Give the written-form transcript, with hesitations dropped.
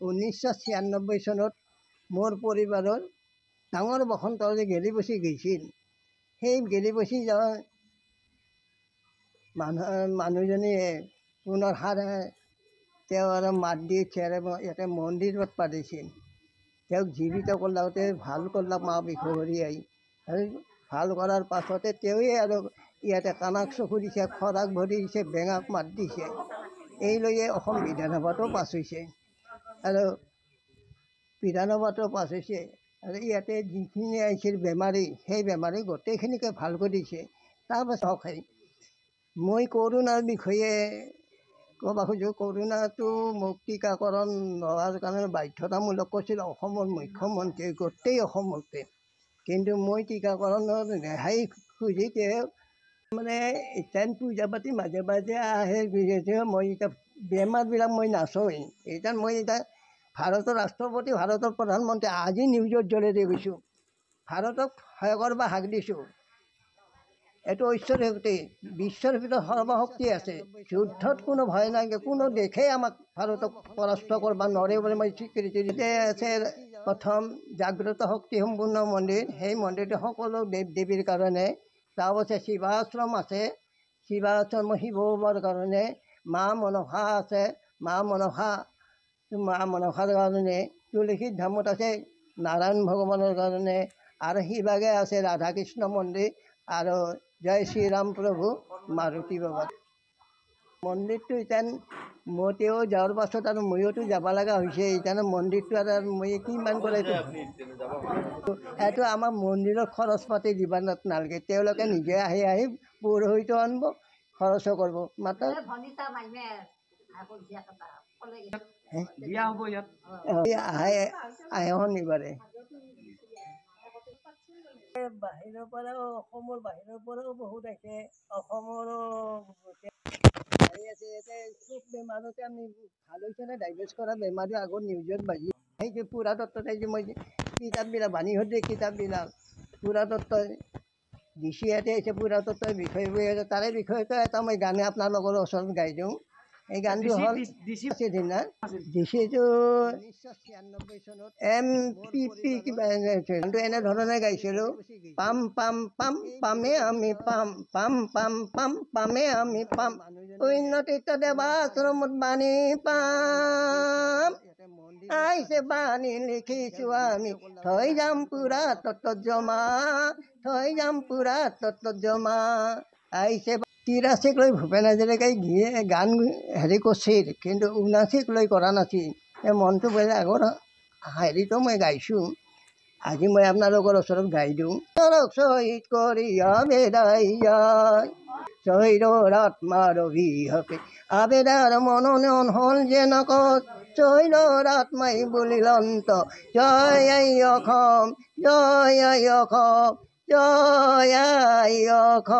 1996 চনত মোৰ পৰিবাৰৰ ডাঙৰ বসন্তলৈ গেলিপচি গৈছিল। সেই গেলিপচি যোৱা মানুহজনীয়ে পুনৰ তেওঁ আৰু মাত দি ইয়াতে মন্দিৰত পাতিছিল। তেওঁক জীৱিত কৰিলাওঁতে ভাল কৰিলাক মা বিশ্বহৰীয়াই। আৰু ভাল কৰাৰ পাছতে তেওঁৱে আৰু ইয়াতে কাণাক চকু দিছে, খৰাক ভৰি দিছে, বেঙাক মাত দিছে। এই লৈয়ে অসম বিধানসভাতো পাছ হৈছে। আৰু বিধানসভাতো পাছ হৈছে। আৰু ইয়াতে যিখিনি আহিছিল বেমাৰী, সেই বেমাৰী গোটেইখিনিকে ভাল কৰি দিছে। তাৰপাছত মই কৰোণাৰ বিষয়ে ক'ব খোজোঁ। কৰোণাটো মোক টীকাকৰণ লোৱাৰ কাৰণে বাধ্যতামূলক কৰিছিল অসমৰ মুখ্যমন্ত্ৰীয়ে, গোটেই অসমতে। কিন্তু মই টীকাকৰণৰ ৰেহাই খুজি মানে এতিয়া পূজা পাতি মাজে মাজে আহে, মই এতিয়া বেমাৰবিলাক মই নাচাওঁৱেই। মই এতিয়া ভাৰতৰ ৰাষ্ট্ৰপতি, ভাৰতৰ প্ৰধানমন্ত্ৰী আজি নিউজৰ জৰিয়তে গৈছোঁ, ভাৰতক সহায় কৰিব হাক দিছোঁ। এইটো ঐশ্বৰ শক্তি, বিশ্বৰ ভিতৰত সৰ্বশক্তি আছে। যুদ্ধত কোনো ভয় নাই, কোনো দেশেই আমাক ভাৰতক পৰাস্ত কৰিব নোৱাৰে বুলি মই স্বীকৃতি দিতে আছে। প্ৰথম জাগ্ৰত শক্তি সম্পূৰ্ণ মন্দিৰ, সেই মন্দিৰটো সকলো দেৱ দেৱীৰ কাৰণে। তাৰপাছত শিৱাশ্ৰম আছে, শিৱাশ্ৰম শিৱ বাবাৰ কাৰণে। মা মনসা আছে, মা মনসাৰ কাৰণে। তুলসী ধামত আছে নাৰায়ণ ভগৱানৰ কাৰণে। আৰু শিৱাগে আছে ৰাধা কৃষ্ণ মন্দিৰ। আৰু জয় শ্ৰীৰাম প্ৰভু মাৰুতি বাবা মন্দিৰটো। এতিয়া তেওঁ যোৱাৰ পাছত আৰু ময়োতো যাব লগা হৈছে। এতিয়া মন্দিৰটো আৰু মই কিমান কৰে এইটো আমাৰ মন্দিৰৰ খৰচ পাতি দিব নালাগে। তেওঁলোকে নিজে আহি পুৰোহিত আনিব, খৰচো কৰিব। মাত্ৰ আহে শনিবাৰে। বাহিৰৰ পৰাও, অসমৰ বাহিৰৰ পৰাও বহুত আহিছে। অসমৰো চব বেমাৰতে আমি ভাল হৈছে নে ডাইগনছ কৰা বেমাৰটো আগত নিউজত বাজি সেই যে পুৰাতত্বত যে মই কিতাপবিলাক বাণীসদৃশ কিতাপবিলাক পুৰাতত্বই ডিচিয়াতে আহিছে, পুৰাতত্বৰ বিষয়ে তাৰে বিষয়তো এটা মই গানে আপোনালোকৰ ওচৰত গাই দিওঁ। এই গানটো হ'ল ডিচিটো 1996 চনত MPP কিবা গানটো এনেধৰণে গাইছিলোঁ। পাম পাম পাম পামে আমি পাম, পাম পাম পাম পামে আমি পাম, উন্নতিত দেৱাশ্ৰমত বাণী পাম, আহিছে বাণী লিখিছোঁ আমি, থৈ যাম পুৰাতত্বত জমা, থৈ যাম পুৰাতত্বত জমা। আহিছে 83 লৈ ভূপেন হাজৰিকাই গান কৰিছিল, কিন্তু 79 লৈ কৰা নাছিল। মনটো বেয়া আগৰ হেৰিটো মই গাইছোঁ, আজি মই আপোনালোকৰ ওচৰত গাই দিওঁ। শ্বহীদ কৰিয়া বেদাই যায়, শহীদৰ আত্মাৰ অভিশাপে আবেদাৰ মনোনয়ন হ'ল যেনকত, শহীদৰ আত্মাই বুলিল অন্ত, জয় আই অসম, জয় আই অসম, জয় আই অসম।